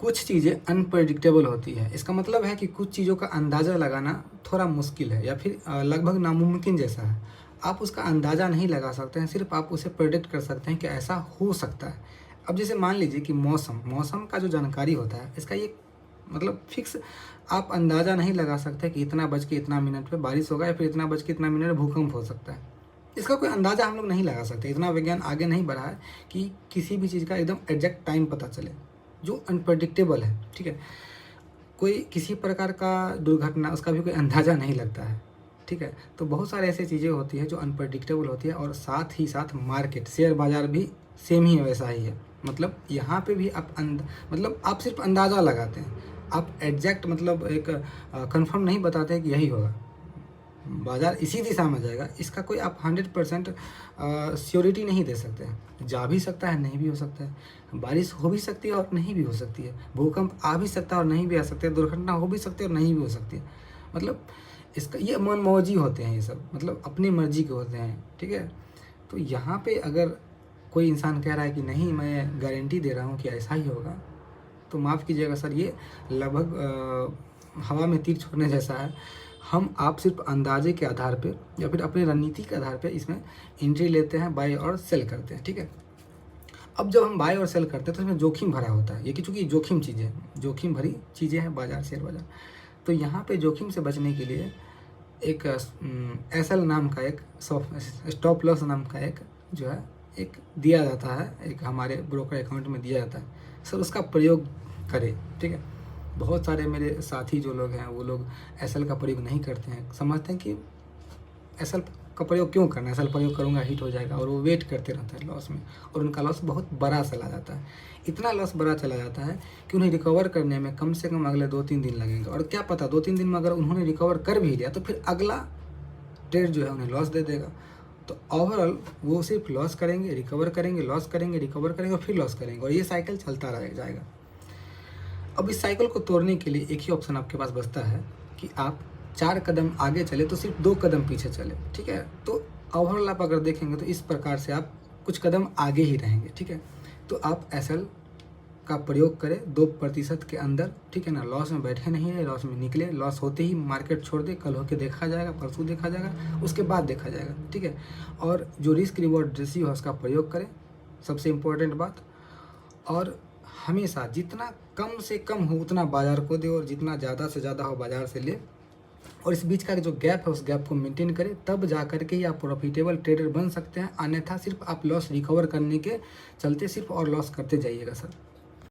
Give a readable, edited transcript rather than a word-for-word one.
कुछ चीज़ें अनप्रेडिक्टेबल होती है। इसका मतलब है कि कुछ चीज़ों का अंदाज़ा लगाना थोड़ा मुश्किल है या फिर लगभग नामुमकिन जैसा है। आप उसका अंदाज़ा नहीं लगा सकते हैं, सिर्फ़ आप उसे प्रेडिक्ट कर सकते हैं कि ऐसा हो सकता है। अब जैसे मान लीजिए कि मौसम का जो जानकारी होता है, इसका ये मतलब फ़िक्स आप अंदाज़ा नहीं लगा सकते कि इतना बज के इतना मिनट पे बारिश होगा या फिर इतना बज के इतना मिनट भूकंप हो सकता है। इसका कोई अंदाज़ा हम लोग नहीं लगा सकते। इतना विज्ञान आगे नहीं बढ़ा है कि किसी भी चीज़ का एकदम एग्ज़ैक्ट टाइम पता चले, जो अनप्रेडिक्टेबल है, ठीक है? कोई किसी प्रकार का दुर्घटना उसका भी कोई अंदाज़ा नहीं लगता है, ठीक है? तो बहुत सारे ऐसी चीज़ें होती हैं जो अनप्रेडिक्टेबल होती है और साथ ही साथ मार्केट, शेयर बाज़ार भी सेम ही वैसा ही है। मतलब यहाँ पे भी आप मतलब आप सिर्फ़ अंदाज़ा लगाते हैं। आप एग्ज़ैक्ट मतलब एक कन्फर्म नहीं बताते हैं कि यही होगा। बाज़ार इसी दिशा में जाएगा, इसका कोई आप 100% श्योरिटी नहीं दे सकते हैं। जा भी सकता है, नहीं भी हो सकता है। बारिश हो भी सकती है और नहीं भी हो सकती है। भूकंप आ भी सकता है और नहीं भी आ सकता है। दुर्घटना हो भी सकती है और नहीं भी हो सकती है। मतलब इसका ये मनमौजी होते हैं ये सब, मतलब अपनी मर्ज़ी के होते हैं, ठीक है? तो यहाँ पे अगर कोई इंसान कह रहा है कि नहीं मैं गारंटी दे रहा हूँ कि ऐसा ही होगा, तो माफ़ कीजिएगा सर, ये लगभग हवा में तीर छोड़ने जैसा है। हम आप सिर्फ अंदाजे के आधार पे या फिर अपनी रणनीति के आधार पे इसमें एंट्री लेते हैं, बाय और सेल करते हैं, ठीक है? अब जब हम बाय और सेल करते हैं तो इसमें जोखिम भरा होता है। ये कि चूँकि जोखिम चीज़ें जोखिम भरी चीज़ें हैं बाज़ार, शेयर बाज़ार। तो यहाँ पे जोखिम से बचने के लिए एक एसएल नाम का एक स्टॉप लॉस नाम का एक जो है एक दिया जाता है, एक हमारे ब्रोकर अकाउंट में दिया जाता है। सर उसका प्रयोग करें, ठीक है? बहुत सारे मेरे साथी जो लोग हैं वो लोग एसएल का प्रयोग नहीं करते हैं, समझते हैं कि एसएल का प्रयोग क्यों करना है, एसएल प्रयोग करूँगा हिट हो जाएगा, और वो वेट करते रहते हैं लॉस में, और उनका लॉस बहुत बड़ा चला जाता है। इतना लॉस बड़ा चला जाता है कि उन्हें रिकवर करने में कम से कम अगले 2-3 दिन लगेंगे, और क्या पता 2-3 दिन में अगर उन्होंने रिकवर कर भी लिया तो फिर अगला ट्रेड जो है उन्हें लॉस दे देगा। तो ओवरऑल वो सिर्फ लॉस करेंगे, रिकवर करेंगे, लॉस करेंगे, रिकवर करेंगे और फिर लॉस करेंगे, और ये साइकिल चलता रह जाएगा। अब इस साइकिल को तोड़ने के लिए एक ही ऑप्शन आपके पास बचता है कि आप 4 कदम आगे चले तो सिर्फ 2 कदम पीछे चले, ठीक है? तो ओवरऑल आप अगर देखेंगे तो इस प्रकार से आप कुछ कदम आगे ही रहेंगे, ठीक है? तो आप एसएल का प्रयोग करें 2% के अंदर, ठीक है ना? लॉस में बैठे नहीं रहे, लॉस में निकले, लॉस होते ही मार्केट छोड़ दे, कल होके देखा जाएगा, परसों देखा जाएगा, उसके बाद देखा जाएगा, ठीक है? और जो रिस्क रिवॉर्ड रेशियो है उसका प्रयोग करें, सबसे इम्पोर्टेंट बात। और हमेशा जितना कम से कम हो उतना बाज़ार को दे, और जितना ज़्यादा से ज़्यादा हो बाज़ार से ले, और इस बीच का जो गैप है उस गैप को मेंटेन करें, तब जा कर के ही आप प्रॉफिटेबल ट्रेडर बन सकते हैं। अन्यथा सिर्फ आप लॉस रिकवर करने के चलते सिर्फ और लॉस करते जाइएगा सर।